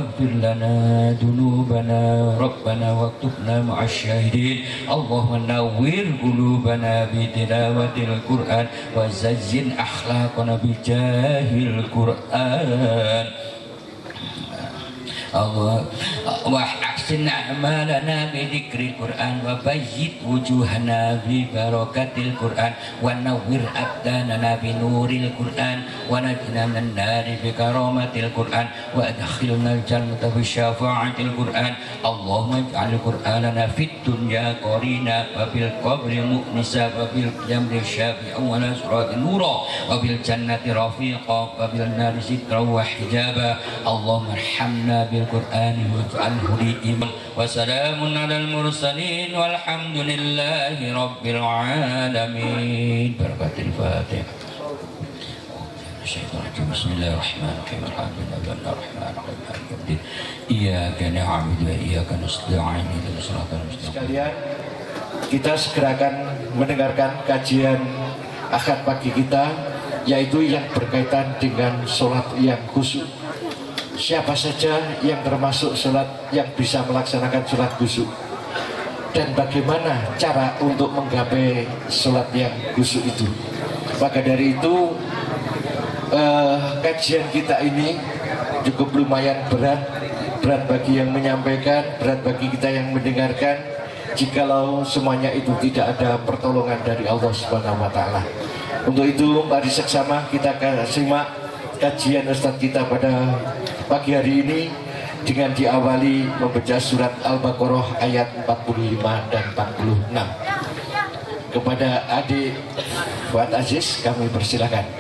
اغفر لنا ذنوبنا ربنا واكتبنا مع الشاهدين اللهم نور قلوبنا بتلاوة القرآن وزين أخلاقنا بجاه القرآن الله وأحسن أعمالنا بذكر القرآن وبيض وجوهنا ببركة القرآن ونور أبداننا بنور القرآن ونجنا من النار بكرامة القرآن وأدخلنا الجنة بشفاعة القرآن اللهم اجعل قرآننا في الدنيا قرينا وفي القبر مؤنسا وفي القبر شافعا ونصرا نورا وفي الجنة رفيقا وفي النار سترا وحجابا اللهم ارحمنا بالقرآن واجعله لي إماما وسلام على المرسلين والحمد لله رب العالمين بركة الفاتحة بسم الله الرحمن الرحيم الحمد لله الرحمن الرحيم مالك يوم الدين إياك نعبد وإياك نستعين اهدنا الصراط المستقيم. Sekalian, kita segerakan mendengarkan kajian akad pagi kita, yaitu yang berkaitan dengan sholat yang khusyuk. Siapa saja yang termasuk sholat yang bisa melaksanakan sholat khusyuk, dan bagaimana cara untuk menggapai sholat yang khusyuk itu. Maka dari itu kajian kita ini cukup lumayan berat bagi yang menyampaikan, berat bagi kita yang mendengarkan, jikalau semuanya itu tidak ada pertolongan dari Allah Subhanahu wa Ta'ala. Untuk itu mari seksama kita simak kajian Ustadz kita pada pagi hari ini dengan diawali membaca surat Al-Baqarah ayat 45 dan 46. Kepada adik Fuad Aziz kami persilakan.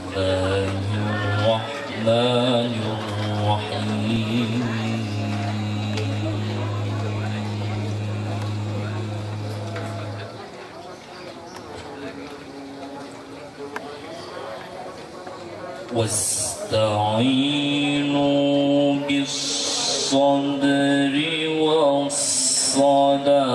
Bismillahirrahmanirrahim. واستعينوا بالصبر والصلاة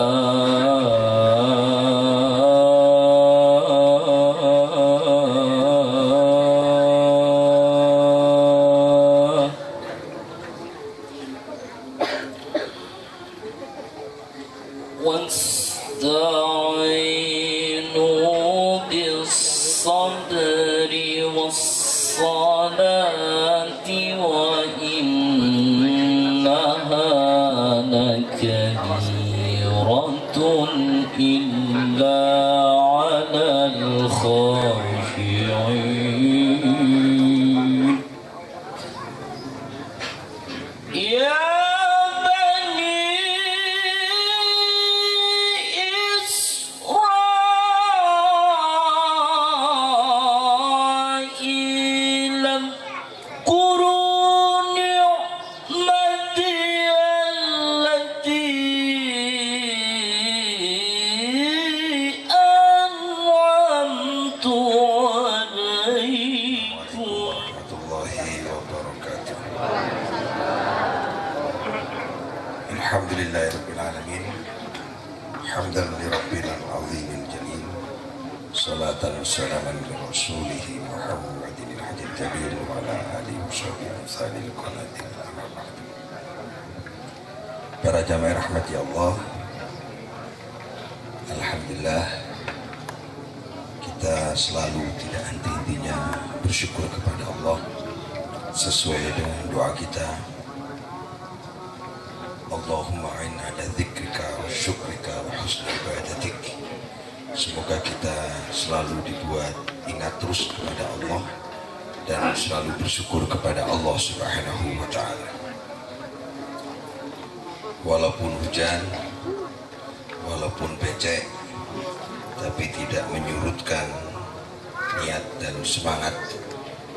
واستعينوا بالصبر والصلاة وإنها لكبيرة إلا على الخاشعين يا Alhamdulillahirrabbilalamin. Hamdan li rabbil azimil jalil. Salatan wassalaman li rasulihi Muhammadin al-hadid jalil wa ala alihi wa sahbihi amsalil qanatil amal. Para jamaah rahmati Allah, alhamdulillah kita selalu tidak henti-hentinya bersyukur kepada Allah sesuai dengan doa kita. Allahumma a'in ala dzikrika wa syukrika wa husni ibadatik. Semoga kita selalu dibuat ingat terus kepada Allah dan selalu bersyukur kepada Allah Subhanahu wa Ta'ala. Walaupun hujan, walaupun becek, tapi tidak menyurutkan niat dan semangat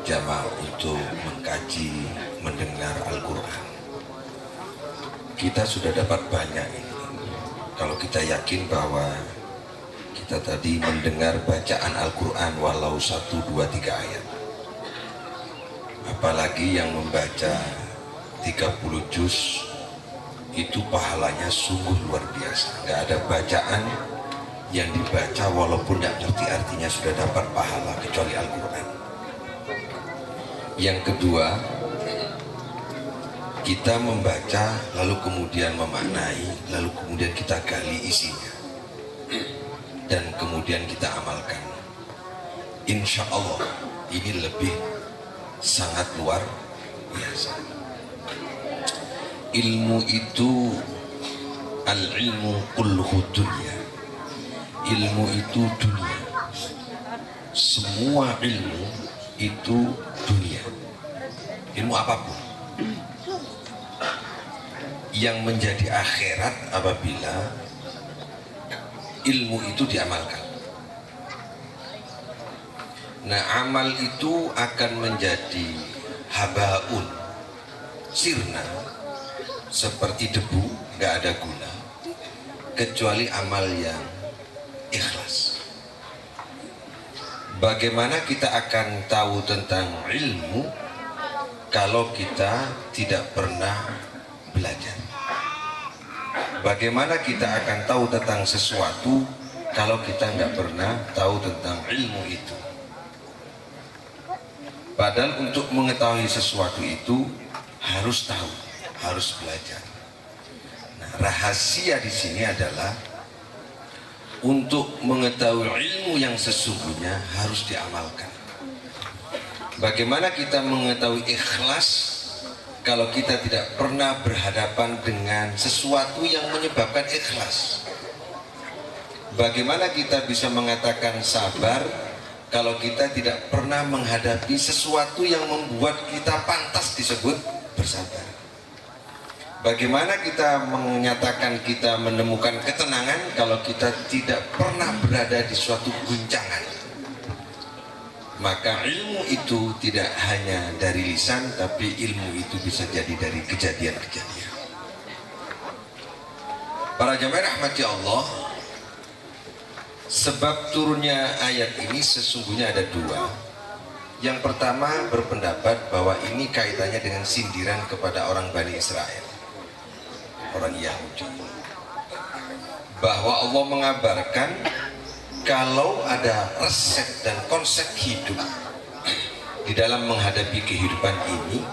jamaah untuk mengkaji, mendengar Al-Quran. Kita sudah dapat banyak ini. Kalau kita yakin bahwa kita tadi mendengar bacaan Al-Quran walau 1, 2, 3 ayat. Apalagi yang membaca 30 juz, itu pahalanya sungguh luar biasa. Gak ada bacaan yang dibaca walaupun tidak ngerti artinya sudah dapat pahala kecuali Al-Quran. Yang kedua, kita membaca lalu kemudian memaknai, lalu kemudian kita gali isinya dan kemudian kita amalkan. Insya Allah ini lebih sangat luar biasa. Ilmu itu al-ilmu kulluhu dunya. Ilmu itu dunia. Semua ilmu itu dunia. Ilmu apapun yang menjadi akhirat apabila ilmu itu diamalkan. Nah, amal itu akan menjadi habaun, sirna, seperti debu, gak ada guna kecuali amal yang ikhlas. Bagaimana kita akan tahu tentang ilmu kalau kita tidak pernah belajar? Bagaimana kita akan tahu tentang sesuatu kalau kita nggak pernah tahu tentang ilmu itu? Padahal untuk mengetahui sesuatu itu harus tahu, harus belajar. Nah, rahasia di sini adalah untuk mengetahui ilmu yang sesungguhnya harus diamalkan. Bagaimana kita mengetahui ikhlas kalau kita tidak pernah berhadapan dengan sesuatu yang menyebabkan ikhlas? Bagaimana kita bisa mengatakan sabar kalau kita tidak pernah menghadapi sesuatu yang membuat kita pantas disebut bersabar? Bagaimana kita menyatakan kita menemukan ketenangan kalau kita tidak pernah berada di suatu guncangan? Maka ilmu itu tidak hanya dari lisan, tapi ilmu itu bisa jadi dari kejadian-kejadian. Para jamaah rahmati Allah, sebab turunnya ayat ini sesungguhnya ada dua. Yang pertama berpendapat bahwa ini kaitannya dengan sindiran kepada orang Bani Israel, orang Yahudi, bahwa Allah mengabarkan kalau ada resep dan konsep hidup di dalam menghadapi kehidupan ini,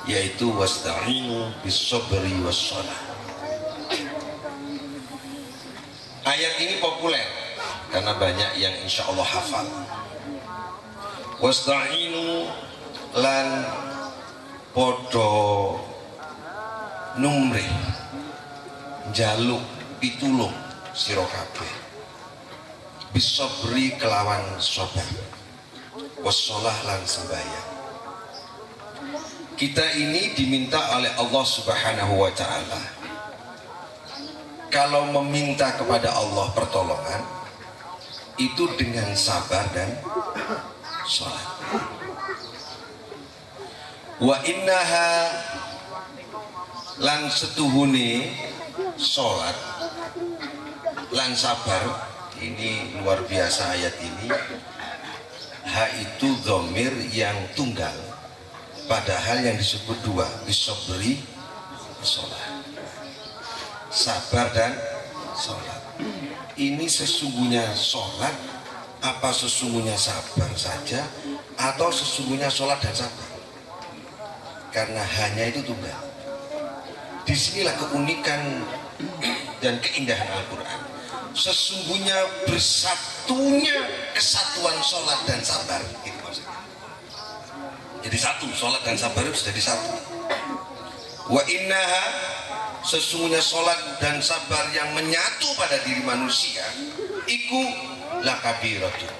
yaitu wasta'inu bis-sabri was-shalah. Ayat ini populer karena banyak yang insya Allah hafal. Wasta'inu lan podo numrih jaluk pitulung sira kabeh bisabri kelawan sabar wassalah lan sembahyang. Kita ini diminta oleh Allah Subhanahu wa ta'ala kalau meminta kepada Allah pertolongan itu dengan sabar dan sholat. Wa innaha lan setuhune sholat lan sabar. Ini luar biasa ayat ini. Ha itu dhamir yang tunggal, padahal yang disebut dua, bisabri sholat, sabar dan sholat. Ini sesungguhnya sholat apa sesungguhnya sabar saja, atau sesungguhnya sholat dan sabar? Karena hanya itu tunggal. Disinilah keunikan dan keindahan Al-Quran. Sesungguhnya bersatunya kesatuan sholat dan sabar, itu maksudnya. Jadi satu, sholat dan sabar itu jadi satu. Wa innaha, sesungguhnya sholat dan sabar yang menyatu pada diri manusia, iku lakabiratun,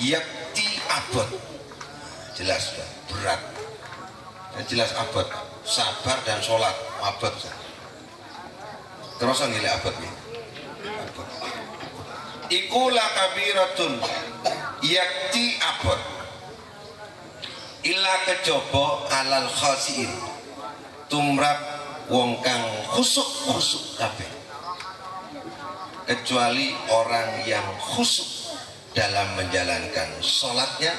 yakti abad. Jelas sudah, berat. Jelas abad, sabar dan sholat abad. Terus ngilih abad nih. Iku lakabiratun yakti abad illa kejaba alal khasiin tumrap wong kang khusuk kabeh, kecuali orang yang khusuk dalam menjalankan sholatnya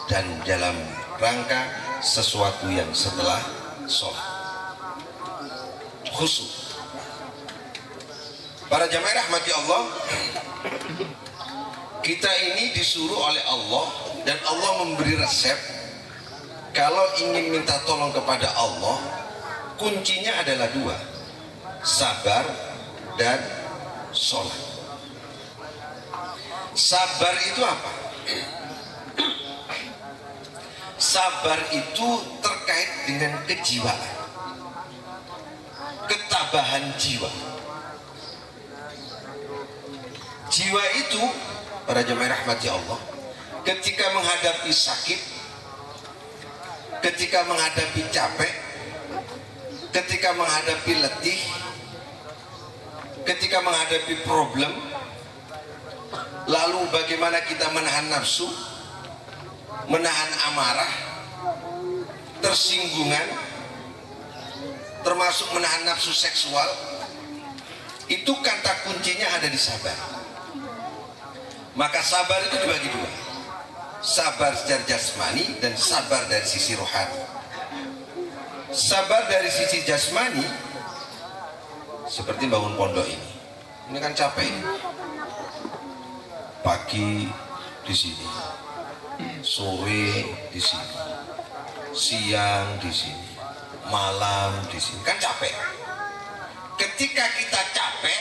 dan dalam rangka sesuatu yang setelah sholat. Khusuk. Para jamaah rahmati Allah, kita ini disuruh oleh Allah dan Allah memberi resep Kalau ingin minta tolong kepada Allah, kuncinya adalah dua, sabar dan sholat. Sabar itu apa? Sabar itu terkait dengan kejiwaan, ketabahan jiwa. Jiwa itu, para jemaah rahmati Allah, ketika menghadapi sakit, ketika menghadapi capek, ketika menghadapi letih, ketika menghadapi problem, lalu bagaimana kita menahan nafsu, menahan amarah, tersinggungan, termasuk menahan nafsu seksual, itu kata kuncinya ada di sabar. Maka sabar itu dibagi dua, sabar secara jasmani dan sabar dari sisi rohani. Sabar dari sisi jasmani seperti bangun pondok ini kan capek ini. Pagi di sini, sore di sini, siang di sini, malam di sini, kan capek. Ketika kita capek,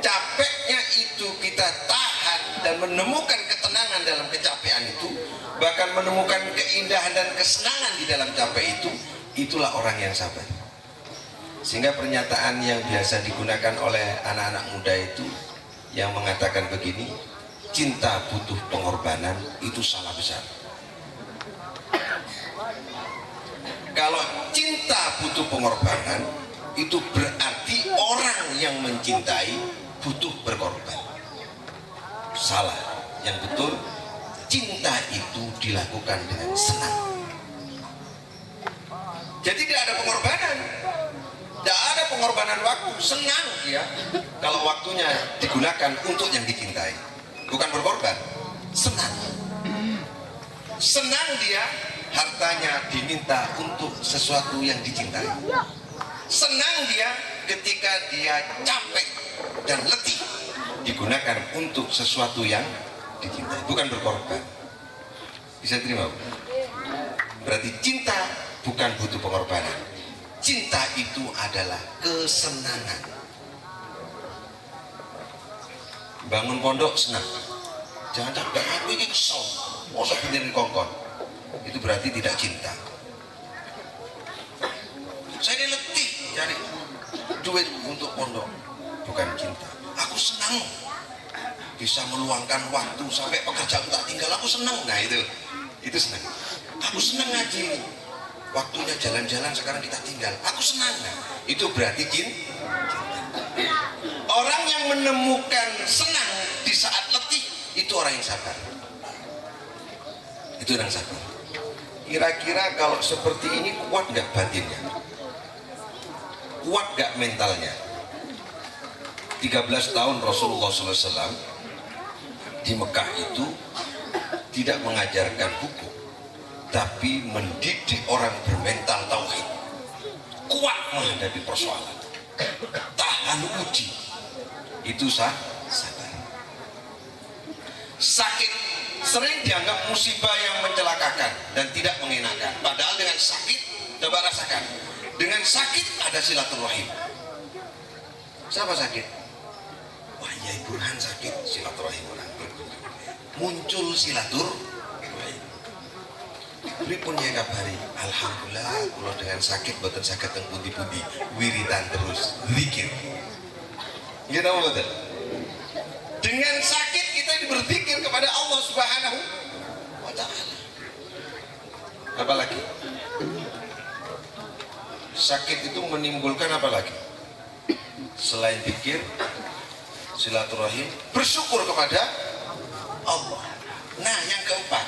capeknya itu kita tahan dan menemukan ketenangan dalam kecapean itu, bahkan menemukan keindahan dan kesenangan di dalam capek itu, itulah orang yang sabar. Sehingga pernyataan yang biasa digunakan oleh anak-anak muda itu yang mengatakan begini, cinta butuh pengorbanan, itu salah besar. Kalau cinta butuh pengorbanan, itu berarti orang yang mencintai butuh berkorban. Salah. Yang betul, cinta itu dilakukan dengan senang. Jadi tidak ada pengorbanan, tidak ada pengorbanan waktu, senang dia kalau waktunya digunakan untuk yang dicintai, bukan berkorban, senang. Senang dia hartanya diminta untuk sesuatu yang dicintai. Senang dia ketika dia capek dan letih digunakan untuk sesuatu yang dicintai, bukan berkorban. Bisa terima? Berarti cinta bukan butuh pengorbanan. Cinta itu adalah kesenangan. Bangun pondok senang. Jangan capek, aku ini kesel, masa benerin kongkon. Itu berarti tidak cinta. Saya ini letih cari duit untuk pondok, bukan cinta. Aku senang bisa meluangkan waktu sampai pekerjaan tak tinggal, aku senang. Nah itu senang. Aku senang ngaji, waktunya jalan-jalan sekarang kita tinggal, aku senang. Nah, itu berarti cinta. Orang yang menemukan senang di saat letih, itu orang yang sabar. Itu orang sabar. Kira-kira kalau seperti ini kuat nggak batinnya? Kuat nggak mentalnya? 13 tahun Rasulullah SAW di Mekah itu tidak mengajarkan hukum, tapi mendidik orang bermental tauhid, kuat menghadapi persoalan, tahan uji. Itu sabar. Sakit sering dianggap musibah yang mencelakakan dan tidak mengenakan, padahal dengan sakit, coba rasakan, dengan sakit ada silaturahim. Siapa sakit? Wah, Yai Burhan sakit, silaturahim orang berkunjung, muncul silaturahim. Pripun ya kabari? Alhamdulillah, kalau dengan sakit boten saged teng pundi-pundi, wiritan terus, zikir. Nggih napa boten? Dengan sakit kita berzikir kepada Allah Subhanahu wa Ta'ala. Apalagi sakit itu menimbulkan apa lagi? Selain zikir, silaturahim, bersyukur kepada Allah. Nah, yang keempat,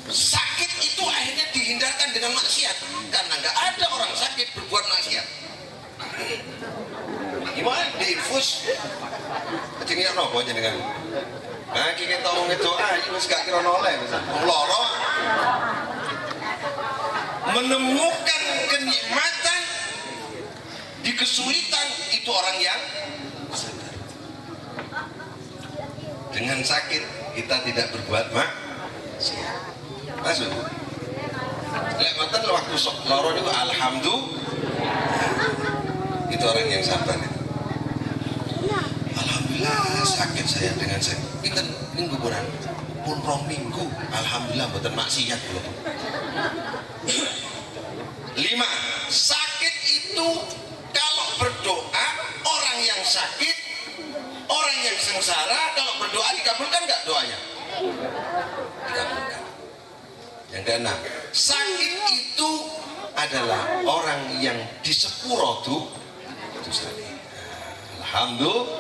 sakit itu akhirnya dihindarkan dengan maksiat, karena nggak ada orang sakit berbuat maksiat. Gimana diinfus? Kecingnya nopo jenengan. Nah, kita tahu ngedoa, ini wis gak kira noleh, loro. Menemukan kenikmatan di kesulitan, itu orang yang sabar. Dengan sakit kita tidak berbuat Masuk. Lek mboten waktu sok loro niku alhamdulillah. Itu orang yang sabar. Alhamdulillah sakit saya dengan sakit. Pinten minggu bulan pun rong minggu. Alhamdulillah mboten maksiat kula. 5. Sakit itu kalau berdoa orang yang sakit, orang yang sengsara kalau berdoa dikabulkan nggak doanya? Dikabulkan. Yang keenam, sakit itu adalah orang yang di sepuro itu sakit. Alhamdulillah.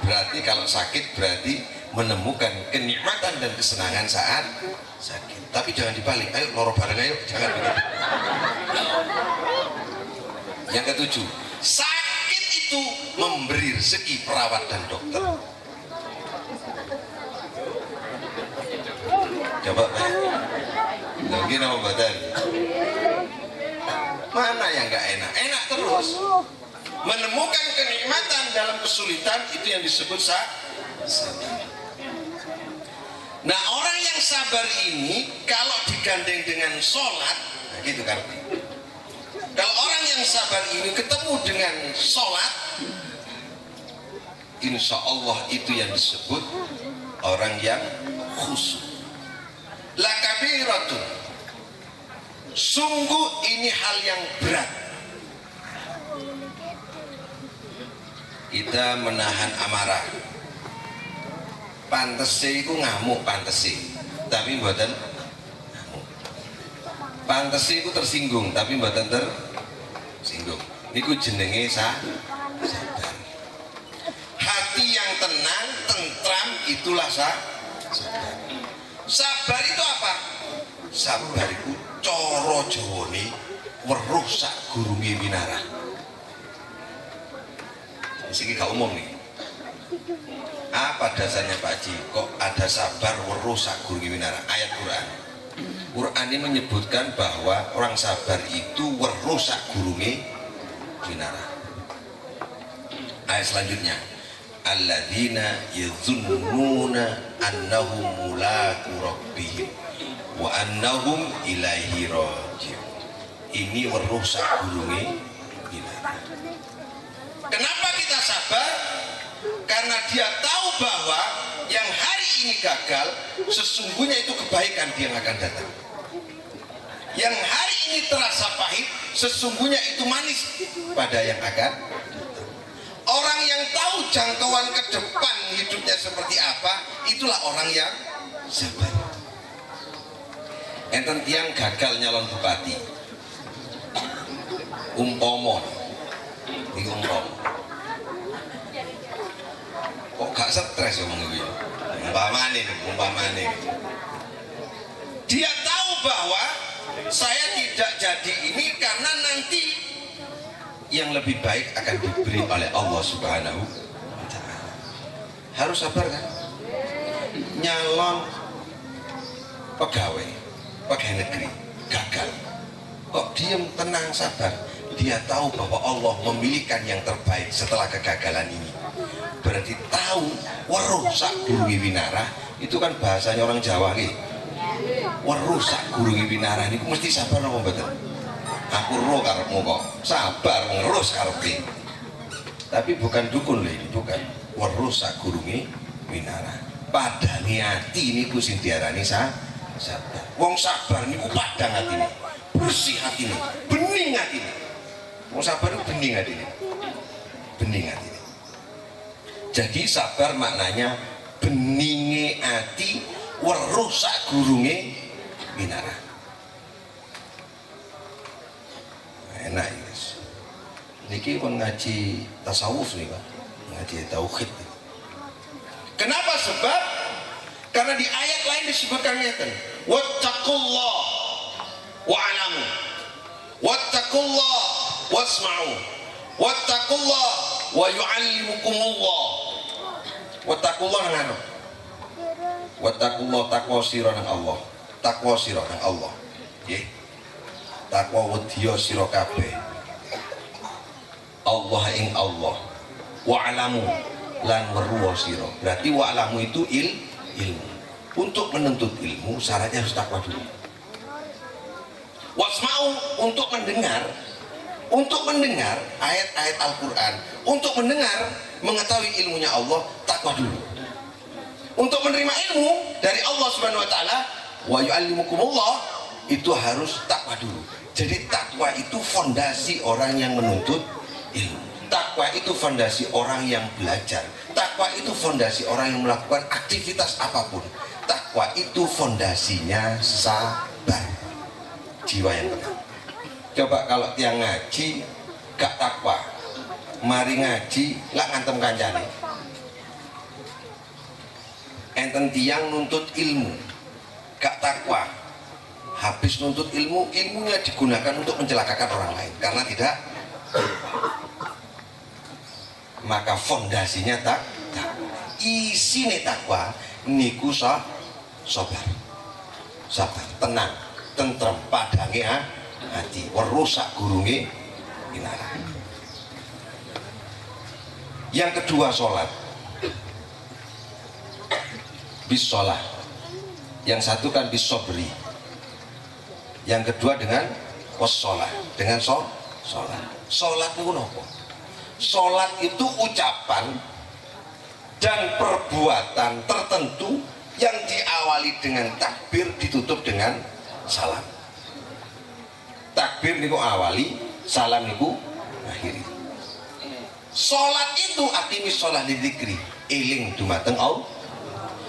Berarti kalau sakit berarti menemukan kenikmatan dan kesenangan saat sakit. Tapi jangan dibalik, ayo loro bareng ayo, jangan begitu. Yang ketujuh, sakit itu memberi rezeki perawat dan dokter. Coba lagi nama badan. Mana yang nggak enak? Enak terus. Menemukan kenikmatan dalam kesulitan itu yang disebut sabar. Nah, orang yang sabar ini kalau digandeng dengan sholat, nah gitu kan. Kalau orang yang sabar ini ketemu dengan sholat, insya Allah itu yang disebut orang yang khusyuk. La kabiratun, sungguh ini hal yang berat. Kita menahan amarah. Pantese iku ngamuk pantese, tapi mboten ngamuk. Pantese iku tersinggung, tapi mboten tersinggung. Niku jenenge sabar. Hati yang tenang, tentram itulah sabar. Sabar itu apa? Sabar itu cara Jawane weruh sak gurunge minara. Iki gak umum nih. Apa dasarnya Pak Haji? Kok ada sabar weruh sak gurunge minara? Ayat Quran. Quran ini menyebutkan bahwa orang sabar itu weruh sak gurunge minara. Ayat selanjutnya, alladzina yadhunnuna annahum mulaqu rabbihim wa annahum ilaihi raji'un. Ini weruh sak gurunge minara. Kenapa kita sabar? Karena dia tahu bahwa yang hari ini gagal sesungguhnya itu kebaikan dia yang akan datang. Yang hari ini terasa pahit sesungguhnya itu manis pada yang akan datang. Orang yang tahu jangkauan ke depan hidupnya seperti apa, itulah orang yang sabar. Enten tiang gagal nyalon bupati, umpama kok gak stres ngomong gitu. Umpamane dia tahu bahwa saya tidak jadi ini karena nanti yang lebih baik akan diberi oleh Allah Subhanahu wa Ta'ala. Harus sabar kan? Nyalon pegawai negeri gagal, kok diem tenang sabar? Dia tahu bahwa Allah memilihkan yang terbaik setelah kegagalan ini. Berarti tahu weruh sak gurunge winara itu kan bahasanya orang Jawa nggih. Weruh sak gurunge winara niku mesti sabar apa mboten? Aku ro karepmu kok. Sabar ngerus karepe. Tapi bukan dukun lho ini, bukan. Weruh sak gurunge winara. Padange ati niku sing diarani sabar. Wong sabar niku padang atine, bersih atine, bening atine. Wong sabar itu bening atine. Bening atine. Jadi sabar maknanya beninge ati weruh sak gurunge minara. Enak guys. Niki pun ngaji tasawuf nih Pak, ngaji tauhid. Kenapa? Sebab karena di ayat lain disebutkan ngeten, wattaqullah wa'lamu, wattaqullah wasma'u, wattaqullah wa yu'allimukumullah. Wattaqullah nang ana. Wattaqullah takwa sira nang Allah. Takwa sira nang Allah. Nggih. Takwa wedya sira kabeh. Allah ing Allah. Wa'lamu lan weruh sira. Berarti wa'lamu itu ilmu. Untuk menuntut ilmu syaratnya harus takwa dulu. Wasma'u, untuk mendengar ayat-ayat Al-Quran, untuk mendengar mengetahui ilmunya Allah, takwa dulu. Untuk menerima ilmu dari Allah Subhanahu wa taala, wa yu'allimukumullah, itu harus takwa dulu. Jadi takwa itu fondasi orang yang menuntut ilmu. Takwa itu fondasi orang yang belajar. Takwa itu fondasi orang yang melakukan aktivitas apapun. Takwa itu fondasinya sabar. Jiwa yang tenang. Coba kalau tiang ngaji gak takwa, mari ngaji lak ngantem kancane. Enten tiang nuntut ilmu gak takwa, habis nuntut ilmu, ilmunya digunakan untuk mencelakakan orang lain karena tidak maka fondasinya isine takwa niku sabar, tenang, tentrem, padange hati, werusak gurunge minara. Yang kedua sholat, bisolah. Yang satu kan bisobri, yang kedua dengan wassolah, dengan sholat. Sholat itu nopo? Sholat itu ucapan dan perbuatan tertentu yang diawali dengan takbir, ditutup dengan salam. Takbir niku awali, salam niku akhiri. Sholat itu aqimis sholat lidzikri, eling dumateng Allah.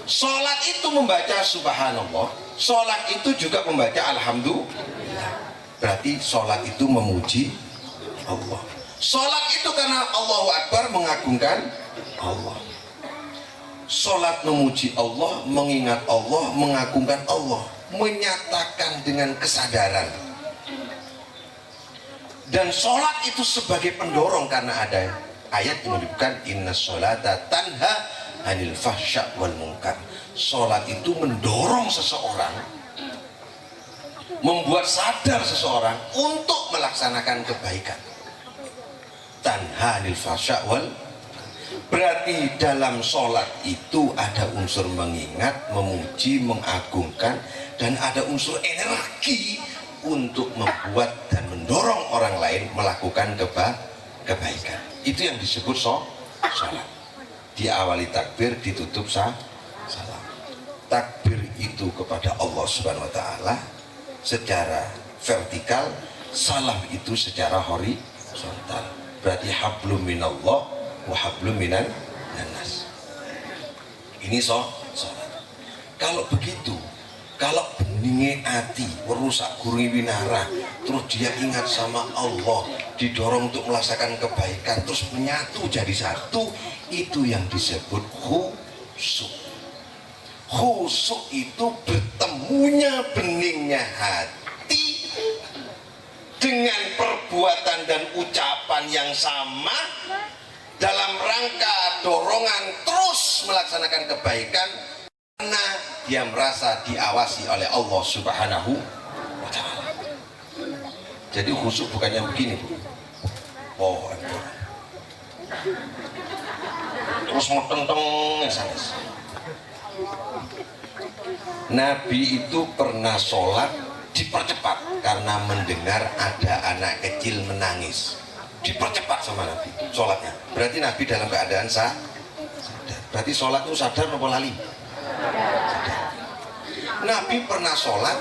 Sholat itu membaca subhanallah, sholat itu juga membaca alhamdulillah. Berarti sholat itu memuji Allah. Sholat itu karena Allahu Akbar, mengagungkan Allah. Sholat memuji Allah, mengingat Allah, mengagungkan Allah, menyatakan dengan kesadaran. Dan sholat itu sebagai pendorong karena ada ayat yang menyebutkan inna sholata tanha anil fahsya wal munkar. Sholat itu mendorong seseorang, membuat sadar seseorang untuk melaksanakan kebaikan. Tanha anil fahsya wal, berarti dalam sholat itu ada unsur mengingat, memuji, mengagungkan, dan ada unsur energi untuk membuat dan mendorong orang lain melakukan kebaikan. Itu yang disebut sholat. Diawali takbir, ditutup salam. Takbir itu kepada Allah Subhanahu wa taala secara vertikal, salam itu secara horizontal. Berarti hablum minallah wa hablum minan nas. Ini sholat. Kalau begitu, kalau beninge hati, merusak gurungi winara, terus dia ingat sama Allah, didorong untuk melaksanakan kebaikan, terus menyatu jadi satu, itu yang disebut khusyuk. Khusyuk itu bertemunya beningnya hati dengan perbuatan dan ucapan yang sama dalam rangka dorongan terus melaksanakan kebaikan, karena dia merasa diawasi oleh Allah Subhanahu wa ta'ala. Jadi khusyuk bukan yang begini, Bu. Oh, terus metenteng sanes. Nabi itu pernah sholat dipercepat karena mendengar ada anak kecil menangis. Dipercepat sama Nabi sholatnya. Berarti Nabi dalam keadaan sadar. Berarti sholat itu sadar apa lali? Nabi pernah sholat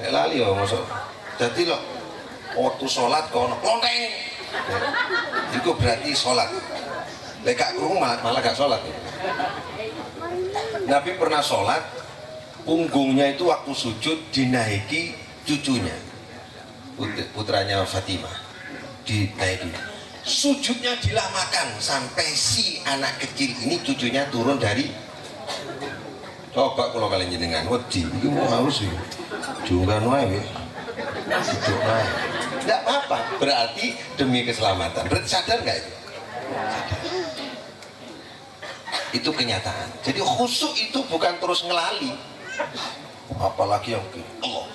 lali ya masuk. Jadi loh waktu sholat kono lonteng itu berarti sholat. Lekak kurung malah gak sholat ya. Nabi pernah sholat, punggungnya itu waktu sujud dinaiki cucunya, putranya Fatimah, dinaiki. Sujudnya dilamakan sampai si anak kecil ini cucunya turun dari. Coba kalau kalian jenengan wedi iki mau harus sih junggan wae sujud wae tidak apa-apa, berarti demi keselamatan. Berarti sadar nggak itu? Sadar. Itu kenyataan. Jadi khusyuk itu bukan terus ngelali, apalagi yang Allah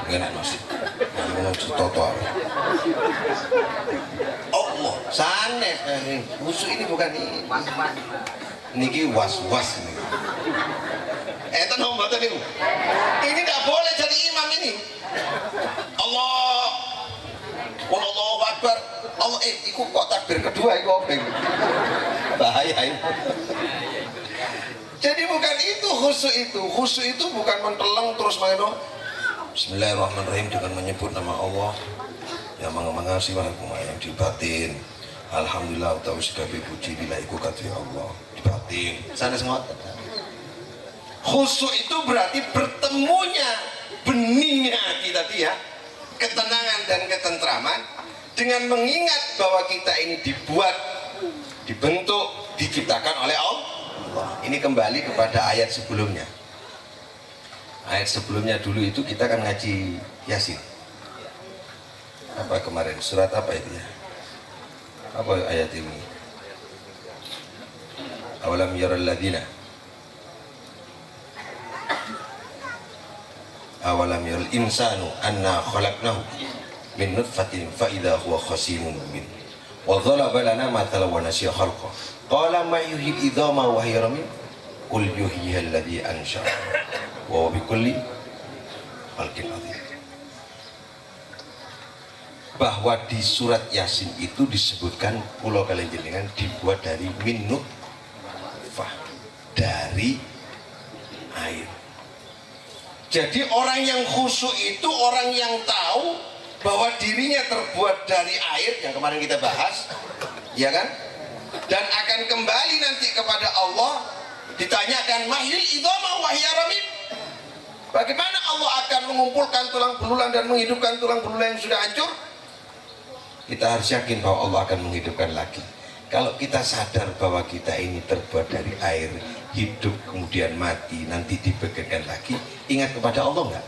Enak masih. Ngomong toto. Allah, sanes. Khusyuk ini bukan ini. Niki was-was ini. Tenang mboten niku. Ini tidak boleh jadi imam ini. Allah. Allahu Akbar. Allah iku kok takbir kedua iku apa iku? Bahaya ini. Jadi bukan itu khusyuk itu. Khusyuk itu bukan menteleng terus main Bismillahirrahmanirrahim dengan menyebut nama Allah yang mengasihi yang di batin. Alhamdulillah utawi segala puji bila iku kadri Allah di batin. Sanes ngoten. Khusyuk itu berarti bertemunya benihnya hati tadi ya, ketenangan dan ketentraman dengan mengingat bahwa kita ini dibuat, dibentuk, diciptakan oleh Allah. Ini kembali kepada ayat sebelumnya. Ayat sebelumnya dulu itu kita kan ngaji Yasin. Apa kemarin? Surat apa itu ya? Apa ayat ini? Awalam yaral ladina awalam yaral insanu anna khalaqnahu min nutfatin fa idza huwa khasimun mubin wa dhalaba lana mathalan wa nasiya khalqa qala ma yuhyil idhama wa hiya ramim qul yuhyiha alladhi ansha'a wa bi kulli khalqin adzim. Bahwa di surat Yasin itu disebutkan kula kalian jenengan dibuat dari min nutfah, dari air. Jadi orang yang khusyuk itu orang yang tahu bahwa dirinya terbuat dari air yang kemarin kita bahas, ya kan? Dan akan kembali nanti kepada Allah, ditanyakan mahil idhama wa hiya ramim. Bagaimana Allah akan mengumpulkan tulang belulang dan menghidupkan tulang belulang yang sudah hancur? Kita harus yakin bahwa Allah akan menghidupkan lagi. Kalau kita sadar bahwa kita ini terbuat dari air, hidup kemudian mati, nanti dibangkitkan lagi, ingat kepada Allah enggak?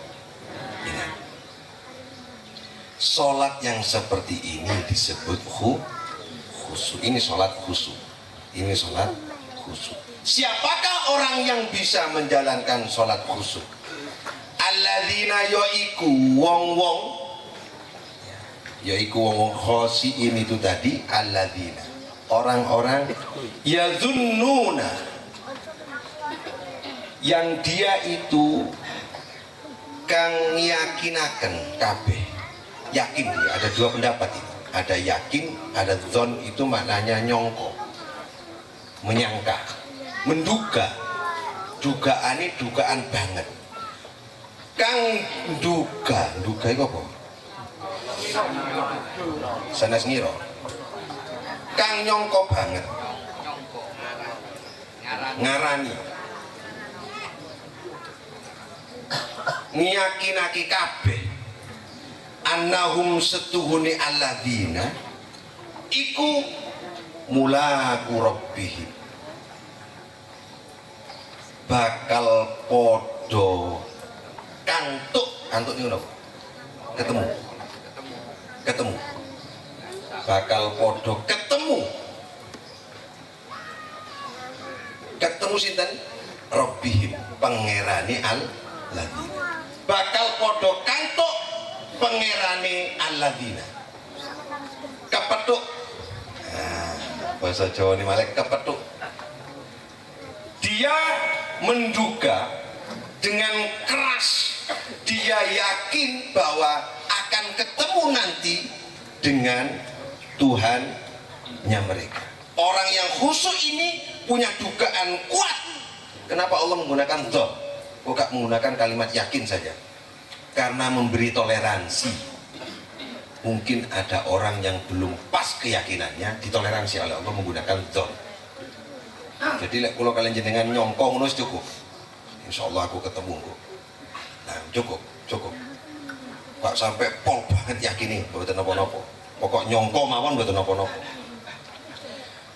Ingat. Sholat yang seperti ini disebut khusyuk. Ini sholat khusyuk. Ini sholat khusyuk. Siapakah orang yang bisa menjalankan sholat khusyuk? Alladzina yaiku wong-wong, yaiku wong-wong khosiin itu tadi, alladzina, orang-orang yazunnuna, yang dia itu kang yakinaken kabeh. Yakin dia, ada dua pendapat itu. Ada yakin, ada zon, itu maknanya nyongko, menyangka, menduga. Dugaan ini dugaan banget. Kang duga itu apa? Sanes ngiro. Kang nyongko banget. Ngarani. Ngiyakinaki kabeh annahum setuhuni alladzina iku mulaku rabbihim, bakal podo kantuk ini apa? Ketemu bakal podo ketemu sinten rabbihim, pangerane alladzina, bakal podo kantuk pangerane alladzina, kepethuk. Bahasa Jawa ini malah kepethuk. Dia menduga dengan keras, dia yakin bahwa akan ketemu nanti dengan Tuhannya mereka. Orang yang khusyuk ini punya dugaan kuat. Kenapa Allah menggunakan dzon? Kok gak menggunakan kalimat yakin saja? Karena memberi toleransi. Mungkin ada orang yang belum pas keyakinannya, ditoleransi oleh Allah menggunakan dzon. Jadi kalau kalian jenengan nyongkong nus cukup, insya Allah aku ketemu kok. Nah cukup. Pak sampai pol banget yakini, mboten napa-napa. Pokok nyongkong mawon mboten napa-napa.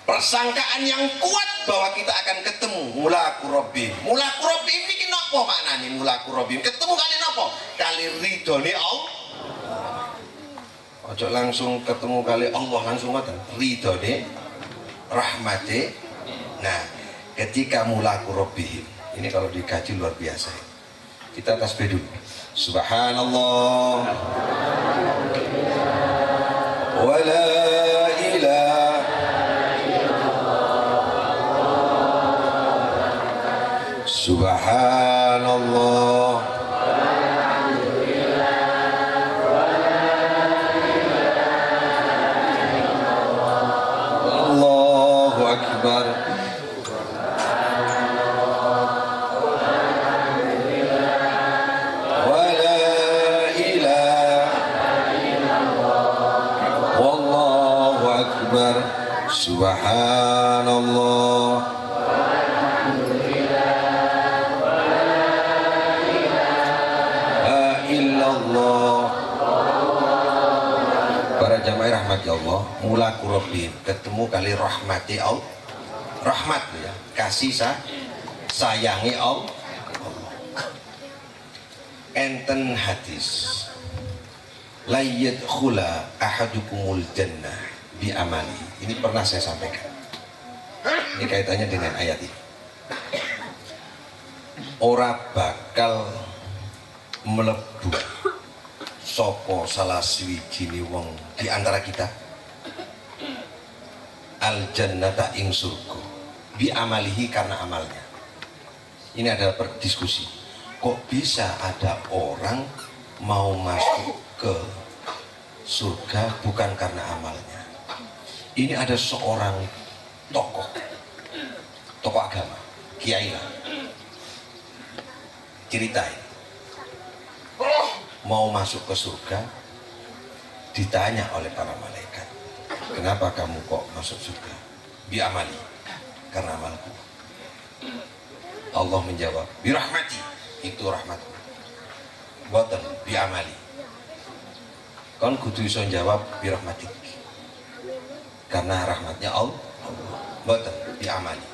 Persangkaan yang kuat bahwa kita akan ketemu mulaku rabbim. Mulaku rabbim iki napa maknane mulaku rabbim? Ketemu kali napa? Kali ridhone Allah. Ojo langsung ketemu kali Allah langsung ngoten. Ridhone, rahmate. Nah, ketika mulaku rabbihim, ini kalau dikaji luar biasa. Kita tasbih dulu. Subhanallah wa la ilaha Subhanallah Allahu Akbar. Wa la ilaha Wallahu Akbar. Subhanallah Para jamaah rahmati Allah, mula kurabin ketemu kali rahmati Allah, rahmat ya, kasih sayangi Allah. Enten hadis la yadkhula ahadukumul jannah bi amali. Ini pernah saya sampaikan. Ini kaitannya dengan ayat ini. Ora bakal mlebu sapa salah swijine wong di antara kita al jannata ing surga bi amalihi karena amalnya. Ini adalah berdiskusi. Kok bisa ada orang mau masuk ke surga bukan karena amalnya? Ini ada seorang tokoh agama, kiai lah, ceritain mau masuk ke surga, ditanya oleh para malaikat, kenapa kamu kok masuk surga? Bi amali, karena amalku. Allah menjawab, bi rahmati, itu rahmatku. Boten bi amali. Kon kudu iso jawab bi rahmatik, karena rahmatnya Allah. Boten bi amali.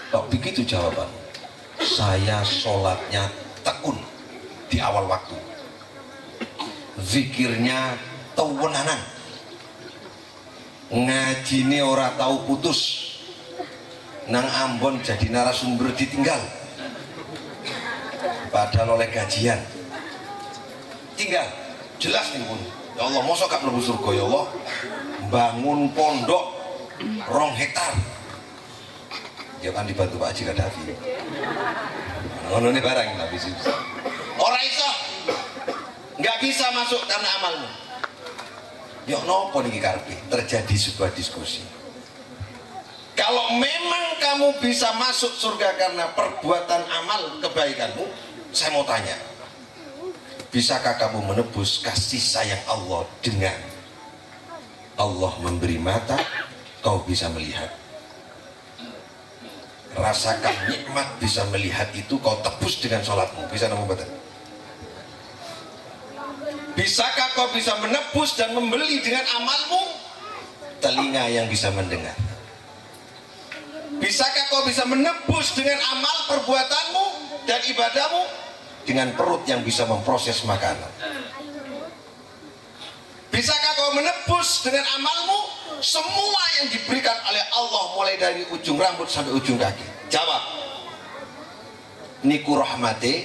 Kok begitu jawaban? Saya sholatnya tekun di awal waktu, zikirnya tewenanan, ngajine ora tahu putus, nang Ambon jadi narasumber ditinggal, padahal oleh gajian tinggal. Jelas nih pun, ya Allah mosok gak mlebu surga ya Allah, bangun pondok 2 hektar, ya kan dibantu Pak Haji Gaddafi. Ngono nih barang tapi sih. Ora iso. Enggak bisa masuk karena amalmu. Yo nopo niki karepe? Terjadi sebuah diskusi. Kalau memang kamu bisa masuk surga karena perbuatan amal kebaikanmu, saya mau tanya. Bisakah kamu menebus kasih sayang Allah dengan Allah memberi mata, kau bisa melihat? Rasakan nikmat bisa melihat itu, kau tebus dengan sholatmu. Bisa namun betul? Bisakah kau bisa menebus dan membeli dengan amalmu? Telinga yang bisa mendengar. Bisakah kau bisa menebus dengan amal perbuatanmu dan ibadahmu? Dengan perut yang bisa memproses makanan. Bisakah kau menebus dengan amalmu semua yang diberikan oleh Allah, mulai dari ujung rambut sampai ujung kaki? Jawab. Niku rahmati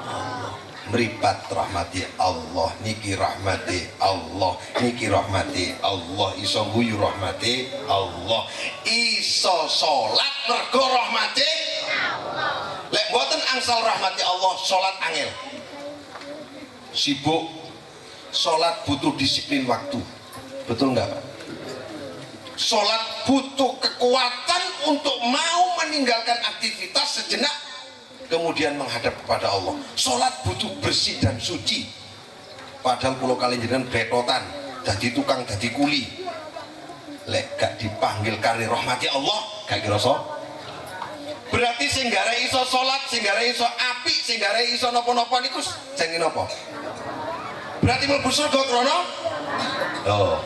Allah, meripat rahmati Allah, niki rahmati Allah, niki rahmati Allah, iso guyu rahmati Allah, iso salat mergo rahmati Allah. Lek mboten angsal rahmati Allah, salat angel, sibuk. Salat butuh disiplin waktu, betul nggak Pak? Salat butuh kekuatan untuk mau meninggalkan aktivitas sejenak, kemudian menghadap kepada Allah. Salat butuh bersih dan suci. Padahal pulau kalian jenengan betotan, jadi tukang, jadi kuli. Lek gak dipanggil kari rahmati Allah, gak kira so. Berarti singgara iso salat, singgara iso api, singgara iso nopo-nopo niku jenenge nopo? Berarti mlebu surga krono? Oh.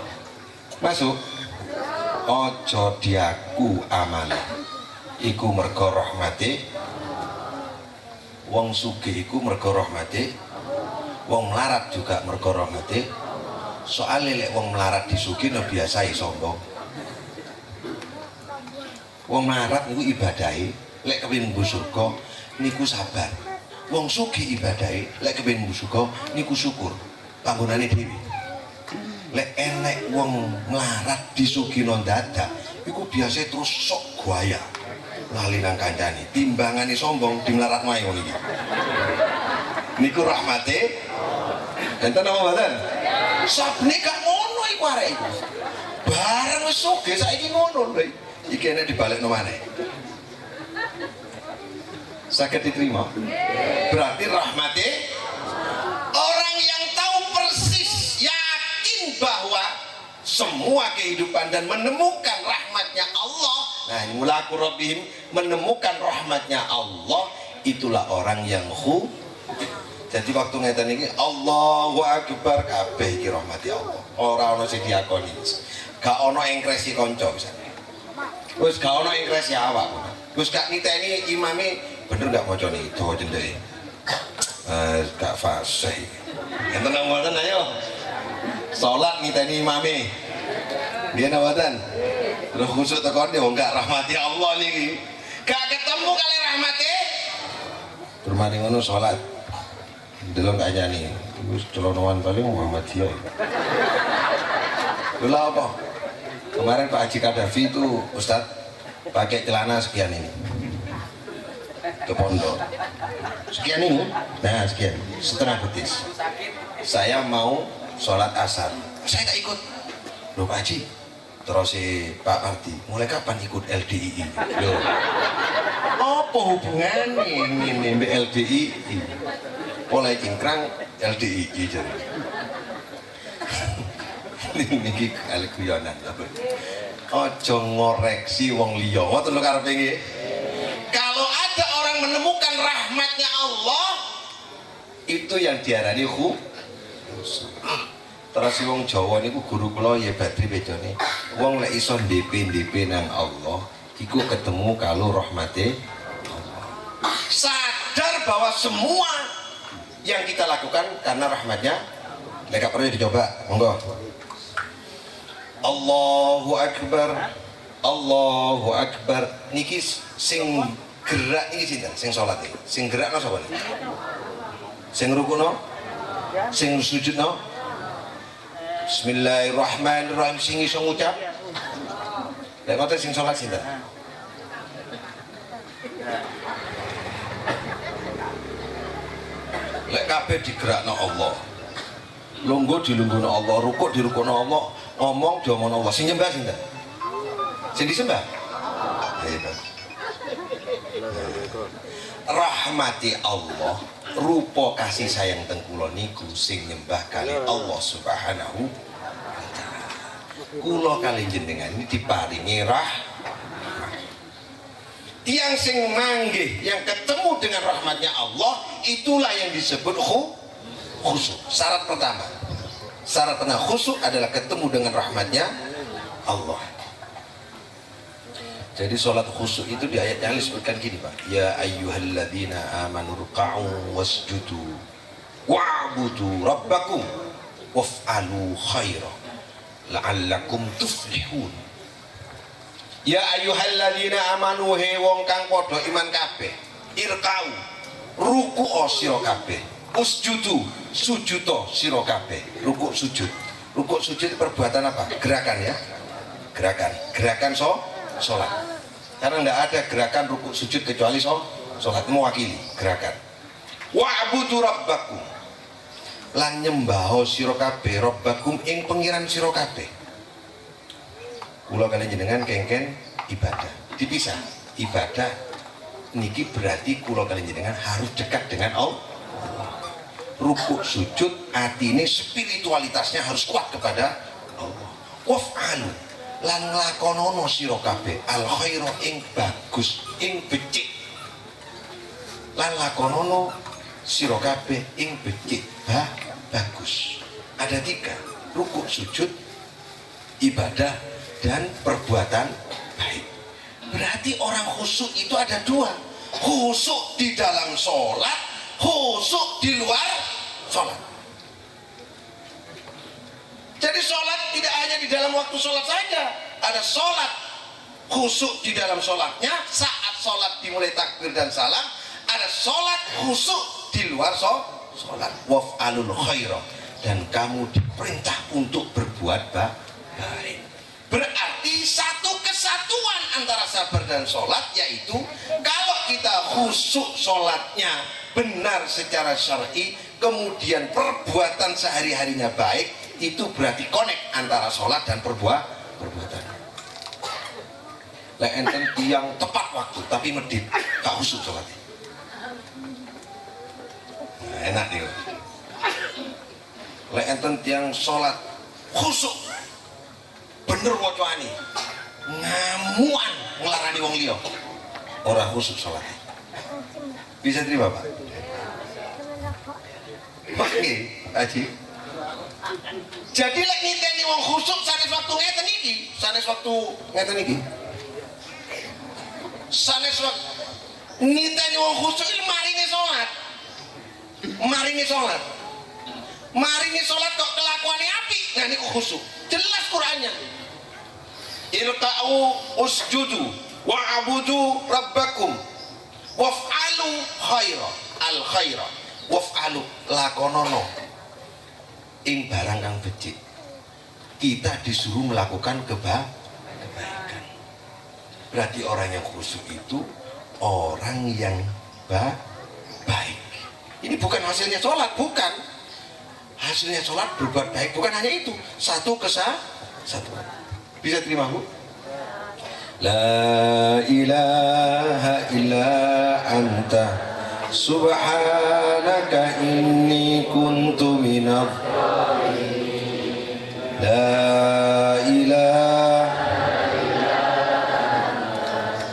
Masuk. Ojo diaku amal. Iku mergo rahmati. Wong sugih iku mergo rahmati. Wong melarat juga mergo rahmati. Soale lek wong melarat disugih no biasa sombong. Wong melarat niku ibadahe, lek kepengin mlebu surga niku sabar. Wong sugih ibadahe lek kepengin musuga niku syukur panggonane dhewe. Lek enek wong melarat disugino dadak iku biasa terus sok guaya lali nang kancane timbangane sombong dimelarat wae ngono iki. Niku rahmate enten apa mboten? Sabne gak ngono iku arek iku. Bareng wis sugih saiki ngono lho. Iki enek dibalekno maneh. Sakit diterima? Berarti rahmati orang yang tahu persis, yakin bahwa semua kehidupan dan menemukan rahmatnya Allah. Nah ini mulaku rabbihim, menemukan rahmatnya Allah, itulah orang yang jadi waktu ngeten iki Allahu Akbar kabeh iki rahmati Allah. Ora ono sing diakoni. Gak ono engkresi kanca misale. Wis gak ono engkresi awak. Wis gak niteni imame bener gak macane dawa cendeke. Gak fasih. Enten mboten ayo. Salat niteni imame. Biyen mboten. Terus khusuk tekone wong gak rahmati Allah niki. Gak ketemu kali rahmati. Bermari ngono salat. Delok gak nyani. Wis celonoan paling Muhammadiyah. Lha apa? Kemarin Pak Haji Kadafi itu Ustadz pakai celana sekian ini ke pondok sekian ini, nah sekian setengah betis. Saya mau sholat asar, saya tak ikut. Loh Pak Haji, terus si Pak Marti mulai kapan ikut LDII? Loh apa hubungannya ini LDII? Mulai cingkrang LDII jadi ini kali guyonan. Ojo ngoreksi wong liya. Ngoten lho karepe nggih. Kalau ada orang menemukan rahmatnya Allah, itu yang diarani khusuk. Terus wong Jawa niku guru kula ya Badri bedane. Wong lek iso ndp nang Allah, iku ketemu kalau rahmate Allah. Sadar bahwa semua yang kita lakukan karena rahmatnya. Lek perlu dicoba, monggo. Allahu Akbar, Allahu Akbar. Niki sing gerak niki sinten? Sing salat iki. Sing gerakno sapa niki? Sing rukukno? Sing sujudno? Bismillahirrahmanirrahim. Sing iso ngucap? Lek ngoten sing salat sinten? Lek kabeh digerakno Allah. Lungguh dilungguhno Allah, rukuk dirukukno Allah, ngomong diomongno Allah. Sing nyembah sinten? Sing disembah? Rahmati Allah, rupa kasih sayang teng kula niku sing nyembah kali Allah Subhanahu wa taala. Kula kali jenengan ini diparingi yang sing manggih, yang ketemu dengan rahmatnya Allah, itulah yang disebut khusuk. Syarat pertama khusuk adalah ketemu dengan rahmatnya Allah. Jadi sholat khusuk itu di ayat yang disebutkan gini Pak, ya ayyuhalladzina amanu ruk'u wasjudu wa'budu rabbakum waf'alu khaira la'allakum tuflihun. Ya ayyuhalladzina amanu, he wong kang padha iman kabeh, irka'u ruku'o sira kabeh, usjudu sujudo sira kabeh. Rukuk sujud perbuatan apa? Gerakan ya, gerakan sholat. Karena tidak ada gerakan rukuk sujud kecuali sholat, mewakili gerakan. Wa'budu rabbakum, lan nyembah sira kabeh, rabbakum ing pengiran sira kabeh. Kula kalian jenengan kengken ibadah dipisah. Ibadah niki berarti kula kalian jenengan harus dekat dengan Allah. Rukuk sujud atine spiritualitasnya harus kuat kepada Allah. Waf'alu lan nglakonono sira kabeh al khaira ing bagus, ing becik. Lan lakonono sira kabeh ing becik, bagus. Ada 3, rukuk sujud, ibadah, dan perbuatan baik. Berarti orang khusuk itu ada 2. Khusuk di dalam sholat, khusuk di luar sholat. Jadi sholat tidak hanya di dalam waktu sholat saja. Ada sholat khusuk di dalam sholatnya, saat sholat dimulai takbir dan salam. Ada sholat khusuk di luar sholat. Waf'alul khaira, dan kamu diperintah untuk berbuat baik. Berarti satu kesatuan antara sabar dan sholat, yaitu kalau kita khusyuk sholatnya benar secara syar'i, kemudian perbuatan sehari-harinya baik, itu berarti connect antara sholat dan perbuatan. Lah enten tiang tepat waktu tapi medit gak khusyuk sholatnya. Nah, enak nih. Lah enten tiang sholat khusyuk bener wajahane ngamuan ngelarani wong liya ora khusyuk sholatnya. Bisa terima Pak? Oke, Aji. Jadi lek ngiteni wong khusyuk sanes waktu ngeten iki, sanes waktu ngeten iki. Sanes waktu ngiteni wong khusyuk iki marine salat. Marine salat kok kelakuane apik, nah niku khusyuk. Jelas Qur'annya. Irka'u usjudu wa'budu rabbakum waf'alu khaira al khaira waf'alu lakonono ing barang kang becik. Kita disuruh melakukan kebaikan. Berarti orang yang khusyuk itu orang yang baik. Ini bukan hasilnya sholat, bukan. Hasilnya sholat berbuat baik, bukan hanya itu. Satu kesatuan. Bisa terima Bu? La ilaha illa anta subhanaka inni kuntu minadh dhalimin. La ilaha illa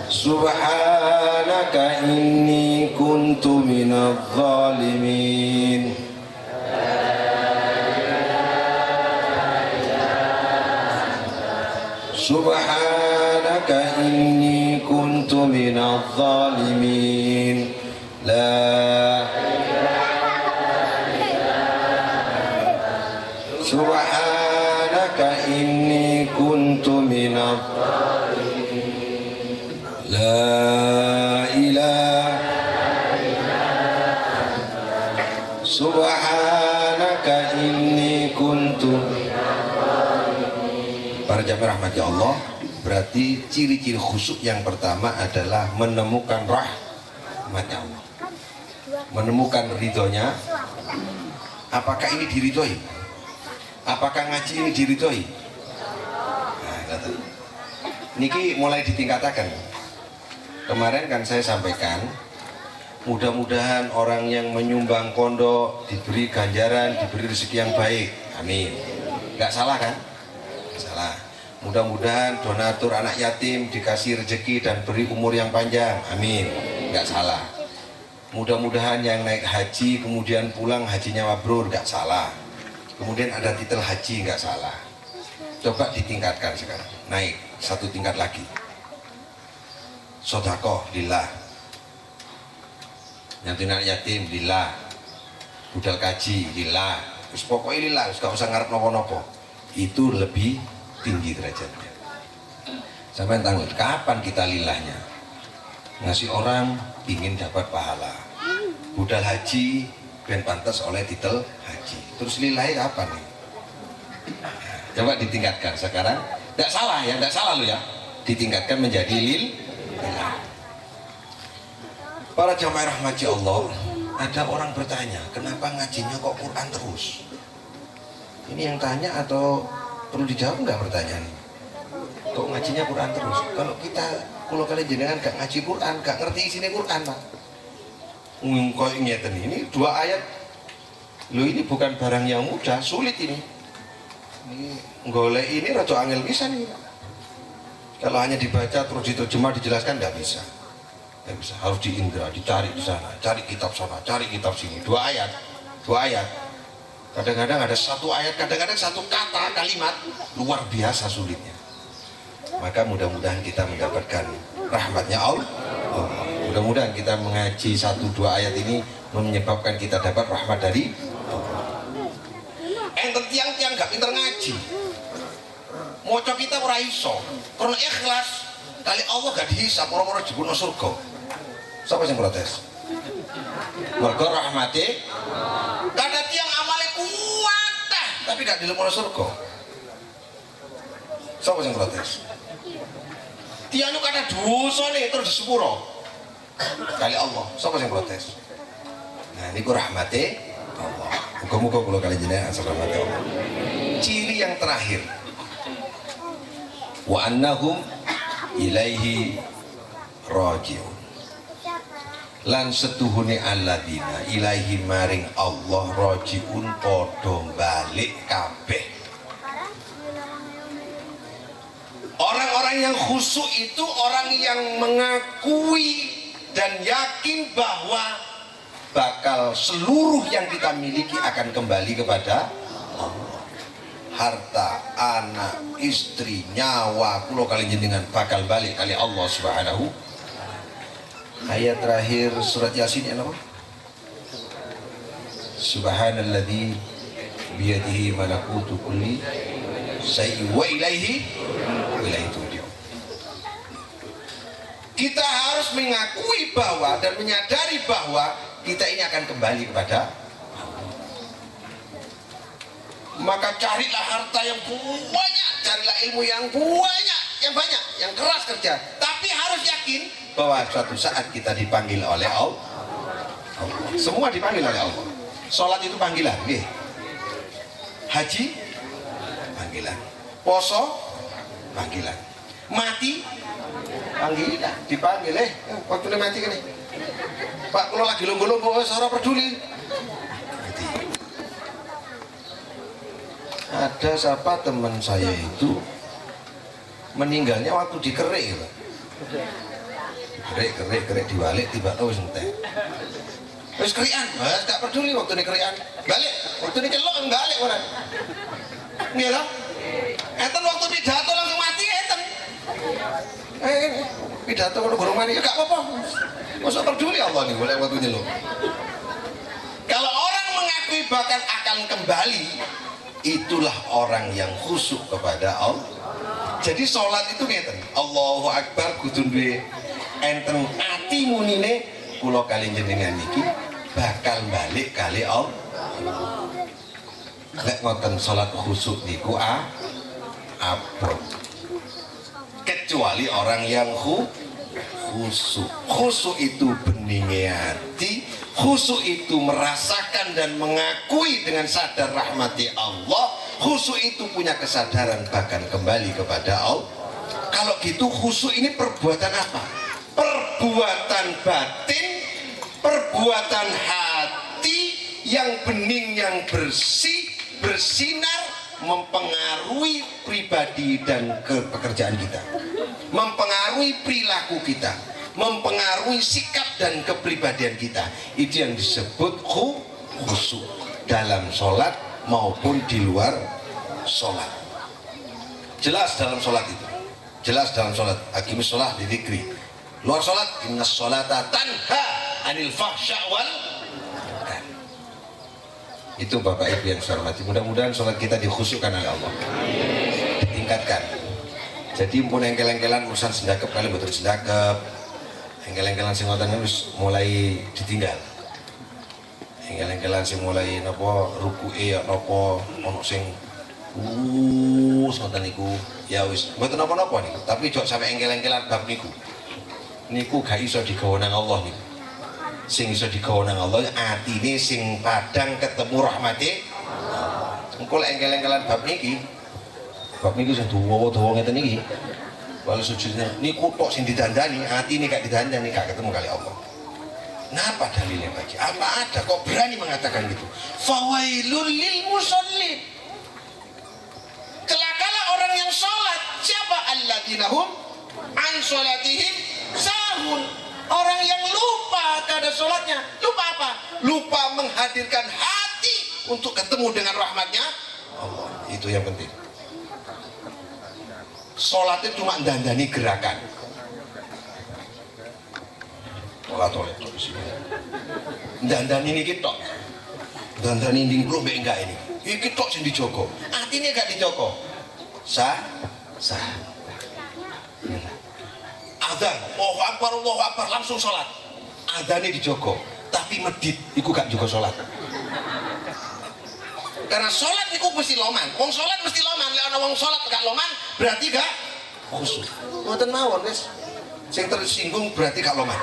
subhanaka inni kuntu minadh dhalimin. Subhanaka inni kuntu minadh dhalimin. La subhanaka inni kuntu minadh dhalimin. La ilaha subhanaka inni kuntu. Para jamaah rahmati Allah, berarti ciri-ciri khusyuk yang pertama adalah menemukan rahmatnya Allah, menemukan ridhonya. Apakah ini diridhoi? Apakah ngaji ini diridhoi? Nah, niki mulai ditingkatakan. Kemarin kan saya sampaikan, mudah-mudahan orang yang menyumbang pondok diberi ganjaran, diberi rezeki yang baik. Amin. Gak salah kan? Salah. Mudah-mudahan donatur anak yatim dikasih rezeki dan beri umur yang panjang. Amin. Enggak salah. Mudah-mudahan yang naik haji kemudian pulang hajinya mabrur. Enggak salah. Kemudian ada titel haji. Enggak salah. Coba ditingkatkan sekarang. Naik satu tingkat lagi. Sedekah lillah. Yang anak yatim lillah. Budal kaji lillah. Terus pokoknya lillah. Enggak usah ngarep nopo-nopo. Itu lebih tinggi derajatnya. Sampai tanggung kapan kita lillahnya? Ngasih orang ingin dapat pahala. Budal haji ben pantas oleh titel haji. Terus lillahnya kapan nih? Coba ditingkatkan sekarang. Tidak salah ya, tidak salah lo ya. Ditingkatkan menjadi lillah. Para jamaah rahmati Allah, ada orang bertanya, kenapa ngajinya kok Quran terus? Ini yang tanya atau perlu dijawab nggak pertanyaan ini? Kok ngajinya Quran terus? Kalau kalian jenengan gak ngaji Quran, gak ngerti isinya Quran Pak. Kok ngeten ini 2 ayat. Loh ini bukan barang yang mudah, sulit ini. Ini golek ini rada angel pisan nih. Kalau hanya dibaca terus diterjemah dijelaskan nggak bisa. Nggak bisa, harus diindra, dicari di sana, cari kitab sana, cari kitab sini. 2 ayat. Kadang-kadang ada 1 ayat, kadang-kadang 1 kata, kalimat, luar biasa sulitnya. Maka mudah-mudahan kita mendapatkan rahmatnya Allah. Mudah-mudahan kita mengaji 1-2 ayat ini menyebabkan kita dapat rahmat dari Allah. Enten tiang-tiang gak pinter ngaji, moco kita ora iso, karena ikhlas kali Allah gak dihisap, orang-orang jebul surga. Siapa yang protes? Mergo rahmate kada tiang amale kuat tapi gak dilemur surga. Sapa sing protes? Tiang kada dosane terus disepuro kali Allah. Sapa sing protes? Nah niku rahmate Allah. Muga-muga kula kali jenengan asal rahmate Allah. Ciri yang terakhir, wa annahum ilaihi rajiun. Lan setuhune alladzina ilaihi maring Allah rajiun padha balik kabeh. Orang-orang yang khusyuk itu orang yang mengakui dan yakin bahwa bakal seluruh yang kita miliki akan kembali kepada Allah. Harta, anak, istri, nyawa, kulo kali jenengan bakal balik kali Allah Subhanahu. Ayat terakhir surat Yasin yang apa? Subhanalladzi biyadihi malakutu kulli syai'in wa ilaihi turja'un. Kita harus mengakui bahwa dan menyadari bahwa kita ini akan kembali kepada Allah. Maka carilah harta yang banyak, carilah ilmu yang banyak, yang keras kerja. Tapi harus yakin bahwa suatu saat kita dipanggil oleh Allah. Semua dipanggil oleh Allah. Sholat itu panggilan, nggih. Haji panggilan. Poso panggilan. Mati panggilan, dipanggil waktu mati kan nih. Pak, kalau lagi lungguh-lungguh ora peduli. Mati. Ada siapa teman saya itu meninggalnya waktu dikerik, Pak. Kerik dibalik tiba-tiba wis entek. Wis kerikan, Mas, gak peduli waktu ini kerikan. Balik, waktu ini celok balik ora. Nggih lho. Enten waktu pidato langsung mati enten. Pidato kalau gurung mati ya gak apa-apa. Masa peduli Allah nih boleh waktu nyeluk. Kalau orang mengakui bahkan akan kembali, itulah orang yang khusyuk kepada Allah. Jadi sholat itu ngeten, Allahu Akbar kudu duwe enten ati munine kula kali jenengan iki bakal balik kali Allah. Lek ngoten sholat khusyuk niku abot. Kecuali orang yang khusyuk. Khusyuk itu beninge hati, khusyuk itu merasakan dan mengakui dengan sadar rahmati Allah. Khusyuk itu punya kesadaran bahkan kembali kepada Allah. Kalau gitu khusyuk ini perbuatan apa? Perbuatan batin, perbuatan hati yang bening, yang bersih, bersinar, mempengaruhi pribadi dan pekerjaan kita, mempengaruhi perilaku kita, mempengaruhi sikap dan kepribadian kita. Itu yang disebut khusyuk dalam sholat maupun di luar sholat. Jelas dalam sholat itu, jelas dalam sholat aqimis sholat di dzikri. Luar sholat innas sholata tanha anil fahsya wal munkar. Itu Bapak Ibu yang saya hormati, mudah-mudahan sholat kita dikhusyukkan oleh Allah, ditingkatkan. Jadi pun engkel-engkelan urusan sendakep kali betul sendakep, engkel-engkelan sing ngoten wis mulai ditinggal. Engkel-engkelan sing mulai napa rukuke ya napa ono sing ngoten niku ya wis mboten napa-napa niku, tapi jok sampe engkel-engkelan bab niku. Niku gak iso digawa nang Allah niku. Sing iso digawa nang Allah atine sing padang ketemu rahmate. Engko lek engkel-engkelan bab niki sing dawa-dawa ngeten iki. Walau sujudnya niku tok sing didandani, atine gak didandani, gak ketemu kali Allah. Napa dalilnya Pak? Apa ada kok berani mengatakan gitu? Fawailul lil musallin. Celakalah orang yang sholat. Siapa? Alladzina hum an sholatihim sahun. Orang yang lupa pada sholatnya. Lupa apa? Lupa menghadirkan hati untuk ketemu dengan rahmatnya Allah. Itu yang penting. Sholatnya cuma dandani gerakan. Tolak-tolak di sini. Dandani ini kita. Dandani ini lombe enggak ini. Ini kita sing dijogo. Atine gak dijogo. Sah. Adzan, Allahu Akbar langsung sholat. Adzannya dijogo. Tapi tapi medit iku gak juga sholat. Karena sholat niku mesti loman. Wong sholat mesti loman. Lek ana wong sholat gak loman berarti gak khusyuk. Mboten mawon wis. Sing tersinggung berarti gak loman.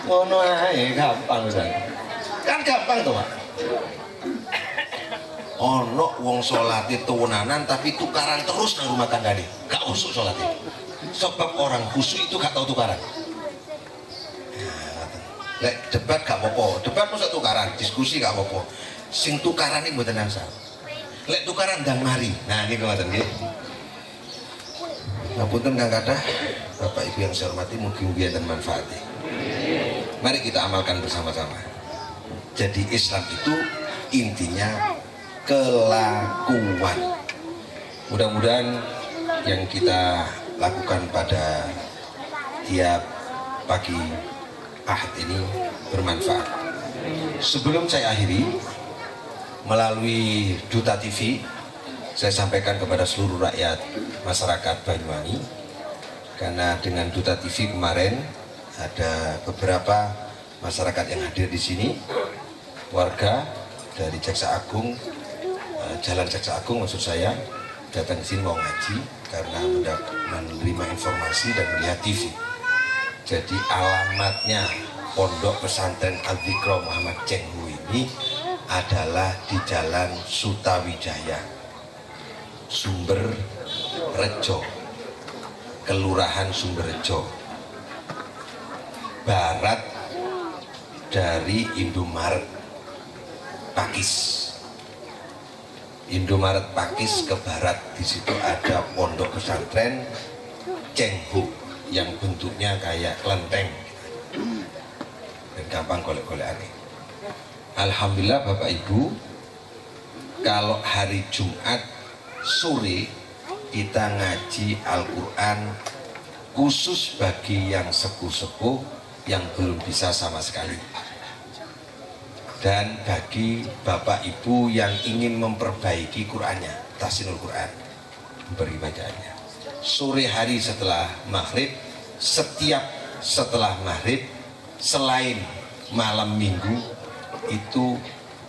Ngono ae gampang kan gampang to, Pak. Ono wong sholat itu tuwunanan tapi tukaran terus nang rumah tanggane. Gak khusyuk sholatnya. Sebab orang khusyuk itu gak tahu tukaran. Lek debat gak apa-apa. Debat mesti tukaran, diskusi gak apa-apa. Sing tukaran iki mboten angsal. Lek tukaran ndang mari. Nah niku ngoten nggih. Ngapunten Kang Kadah, Bapak Ibu yang saya hormati, mugi-mugi enten manfaatnya. Mari kita amalkan bersama-sama. Jadi Islam itu intinya kelakuan. Mudah-mudahan yang kita lakukan pada tiap pagi Ahad ini bermanfaat. Sebelum saya akhiri, melalui Duta TV saya sampaikan kepada seluruh rakyat masyarakat Banyuwangi, karena dengan Duta TV kemarin ada beberapa masyarakat yang hadir di sini, warga dari Jaksa Agung, Jalan Jaksa Agung maksud saya, datang ke sini mau ngaji karena menerima informasi dan melihat TV. Jadi alamatnya Pondok Pesantren Al-Dzikra Muhammad Cenghu ini adalah di Jalan Sutawijaya, Sumber Rejo, Kelurahan Sumberrejo, barat dari Indomaret Pakis. Indomaret Pakis ke barat, di situ ada Pondok Pesantren Cenghu yang bentuknya kayak kelenteng dan gampang golek-golekan. Alhamdulillah Bapak Ibu, kalau hari Jumat sore kita ngaji Al-Quran khusus bagi yang sepuh-sepuh yang belum bisa sama sekali, dan bagi Bapak Ibu yang ingin memperbaiki Qurannya, tahsinul Quran, beri bacaannya. Sore hari setelah maghrib, setiap setelah maghrib selain malam minggu itu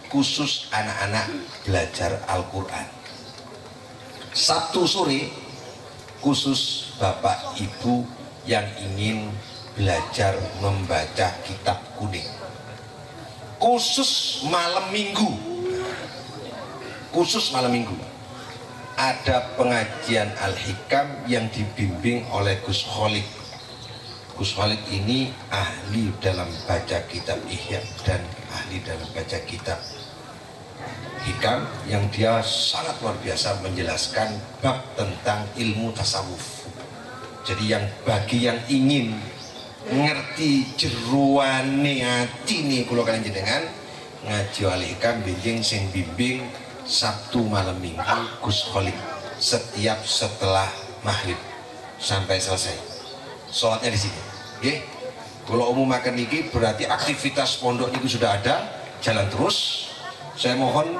khusus anak-anak belajar Al-Quran. Sabtu sore khusus Bapak Ibu yang ingin belajar membaca kitab kuning. Khusus malam minggu, khusus malam minggu ada pengajian Al-Hikam yang dibimbing oleh Gus Kholik. Gus Kholik ini ahli dalam baca kitab Ihya dan ahli dalam baca kitab Hikam, yang dia sangat luar biasa menjelaskan bab tentang ilmu tasawuf. Jadi yang bagi yang ingin ngerti jeruane ati nih kula kalian jenengan ngaji Al-Hikam benjing sing bimbing Sabtu malam minggu Gus Kholik setiap setelah maghrib sampai selesai. Sholatnya di sini. Nggih. Kalau umum makan niki berarti aktivitas pondok itu sudah ada, jalan terus. Saya mohon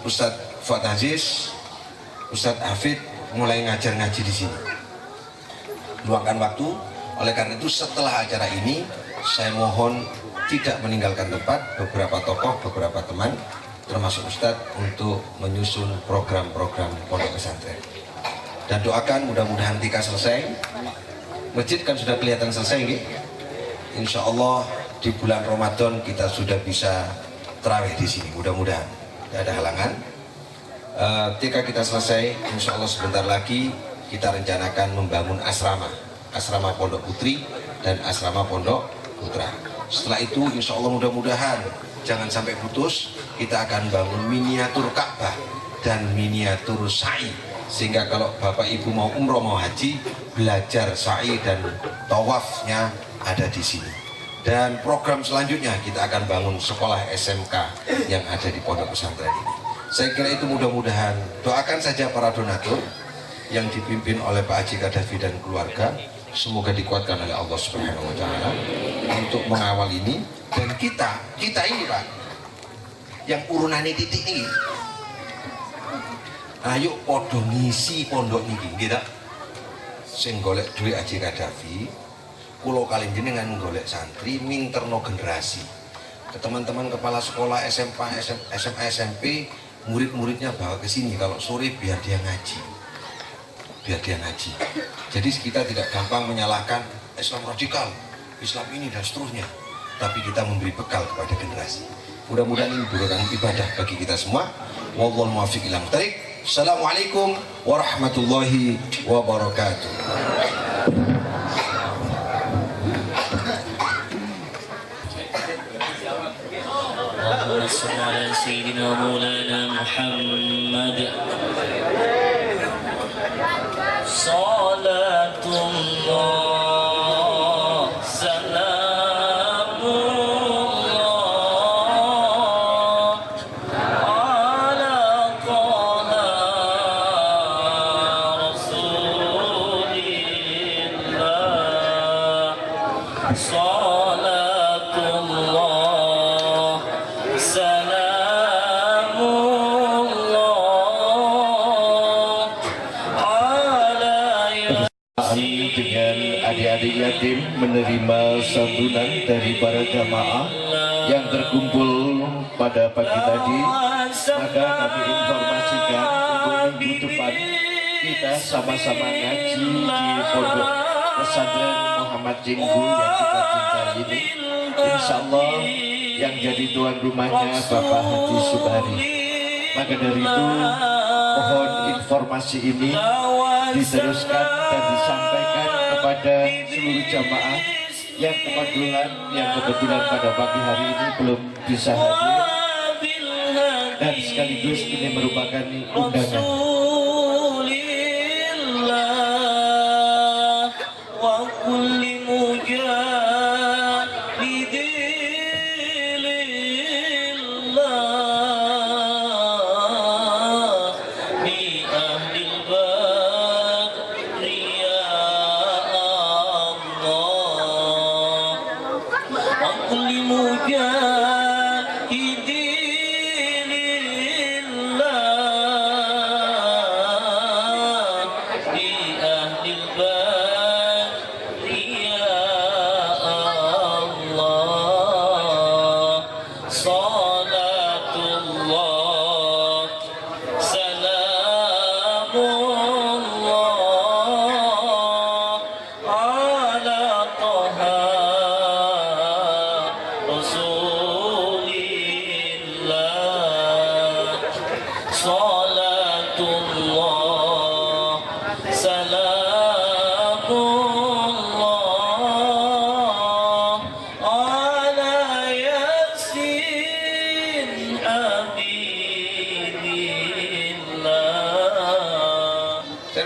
Ustadz Fuad Aziz, Ustadz Hafid mulai ngajar ngaji di sini. Luangkan waktu. Oleh karena itu setelah acara ini saya mohon tidak meninggalkan tempat, beberapa tokoh, beberapa teman termasuk Ustadz untuk menyusun program-program pondok pesantren. Dan doakan mudah-mudahan tika selesai. Masjid kan sudah kelihatan selesai nggih. Insya Allah di bulan Ramadan kita sudah bisa tarawih di sini, mudah-mudahan tidak ada halangan. Ketika kita selesai, insya Allah sebentar lagi kita rencanakan membangun asrama Pondok Putri dan asrama Pondok Putra. Setelah itu insya Allah mudah-mudahan jangan sampai putus, kita akan bangun miniatur Ka'bah dan miniatur sa'i, sehingga kalau Bapak Ibu mau umroh mau haji, belajar sa'i dan tawafnya ada di sini. Dan program selanjutnya kita akan bangun sekolah SMK yang ada di pondok pesantren ini. Saya kira itu mudah-mudahan. Doakan saja para donatur yang dipimpin oleh Pak Haji Kadafi dan keluarga, semoga dikuatkan oleh Allah Subhanahu wa Ta'ala untuk mengawal ini. Dan kita ini Pak, yang urunane titik ini, ayo podo ngisi pondok niki, kita sing golek duit Haji Kadafi, kulo kali jenengan golek santri minterno generasi ke teman-teman kepala sekolah SMA SMP, murid-muridnya bawa ke sini kalau sore biar dia ngaji, jadi kita tidak gampang menyalahkan Islam radikal, Islam ini dan seterusnya, tapi kita memberi bekal kepada generasi. Mudah-mudahan ini bukan ibadah bagi kita semua. Wallahul muwaffiq ila muthariq. Assalamualaikum warahmatullahi wabarakatuh. اللهم صل على سيدنا مولانا محمد صلاة الله سلام الله على طه رسول الله صلاة الله سلام الله على dengan adik-adik yatim menerima santunan dari para jamaah yang terkumpul pada pagi tadi, maka kami informasikan untuk minggu depan kita sama-sama ngaji di Pondok Pesantren Muhammad Jenggu yang kita cintai ini. Insya Allah yang jadi tuan rumahnya Bapak Haji Subari. Maka dari itu mohon informasi ini diteruskan dan disampaikan kepada seluruh jamaah yang kebetulan pada pagi hari ini belum bisa hadir, dan sekaligus ini merupakan undangan.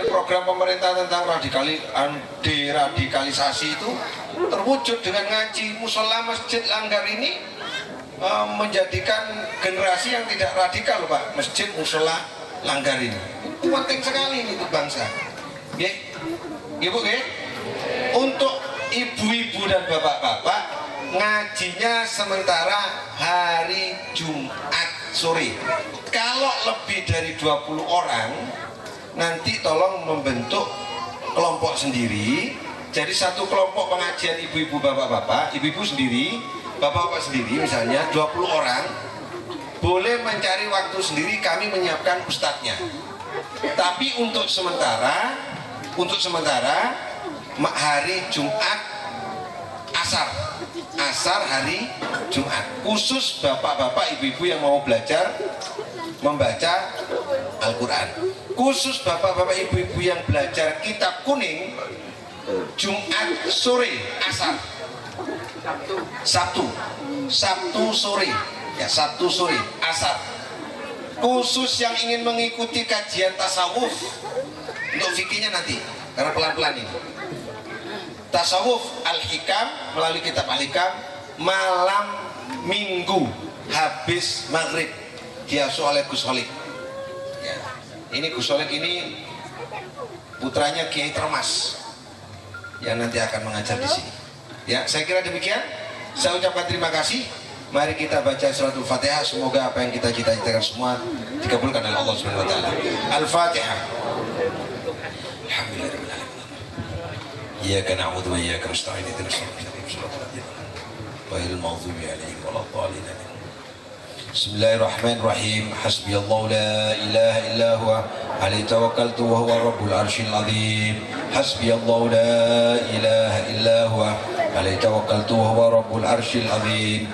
Program pemerintah tentang deradikalisasi itu terwujud dengan ngaji musola masjid Langgar ini, menjadikan generasi yang tidak radikal, Pak. Masjid musola Langgar ini penting sekali ini untuk bangsa. Ibu, untuk ibu-ibu dan bapak-bapak ngajinya sementara hari Jumat sore. Kalau lebih dari 20 orang nanti tolong membentuk kelompok sendiri. Jadi satu kelompok pengajian ibu-ibu bapak-bapak, ibu-ibu sendiri, bapak-bapak sendiri, misalnya 20 orang boleh mencari waktu sendiri, kami menyiapkan ustadznya. Tapi untuk sementara hari Jumat asar hari Jumat, khusus bapak-bapak ibu-ibu yang mau belajar membaca Al-Quran, khusus bapak-bapak ibu-ibu yang belajar kitab kuning, Jumat sore asar, Sabtu sore, ya Sabtu sore asar. Khusus yang ingin mengikuti kajian tasawuf, untuk fikihnya nanti, karena pelan-pelan ini. Tasawuf Al-Hikam melalui kitab Al-Hikam malam Minggu habis maghrib diasuh oleh Gus Holik. Ya. Ini Gus Holik ini putranya Kiai Termas yang nanti akan mengajar di sini. Ya, saya kira demikian. Saya ucapkan terima kasih. Mari kita baca suratul Fatihah. Semoga apa yang kita cita-citakan semua dikabulkan oleh Allah Subhanahu wa taala. Al-Fatihah. Alhamdulillahirabbil alamin. إياك نعبد وإياك نستعين اهدنا الصراط المستقيم صراط الذين غير المغضوب عليهم ولا الضالين. بسم الله الرحمن الرحيم. حسبي الله لا إله إلا هو عليه توكلت وهو رب العرش العظيم. حسبي الله لا إله إلا هو عليه توكلت وهو رب العرش العظيم.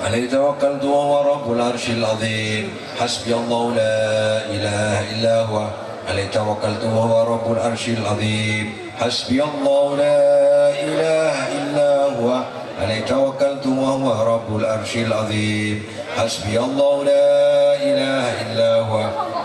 عليه توكلت وهو رب العرش العظيم. حسبي الله لا إله إلا هو عليه توكلت وهو رب العرش العظيم. حسبي الله لا إله إلا هو عليه توكلت وهو رب العرش العظيم. حسبي الله لا إله إلا هو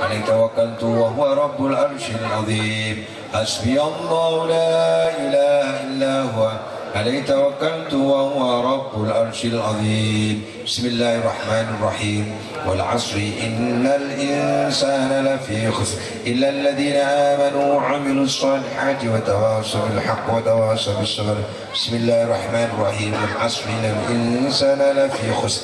عليه توكلت وهو رب العرش العظيم. حسبي الله لا إله إلا هو عليه توكلت وهو رب العرش العظيم. بسم الله الرحمن الرحيم. والعصر إن الإنسان لفي خسر إلا الذين آمنوا وعملوا الصالحات وتواصوا بالحق وتواصوا بالصبر. بسم الله الرحمن الرحيم. والعصر إن الإنسان لفي خسر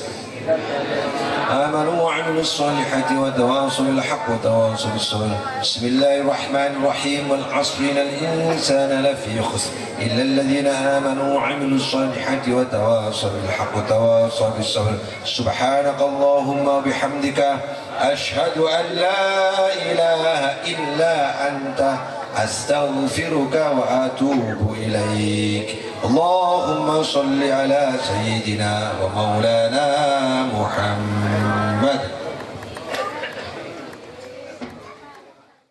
آمنوا وعملوا الصالحات وتواصوا بالحق وتواصوا بالصبر. بسم الله الرحمن الرحيم. والعصر إن الإنسان لفي خسر إلا الذين آمنوا وعملوا الصالحات وتواصوا بالحق وتواصوا بالصبر. سبحانك اللهم وبحمدك أشهد أن لا إله إلا أنت أستغفرك وأتوب إليك. اللهم صل على سيدنا ومولانا محمد.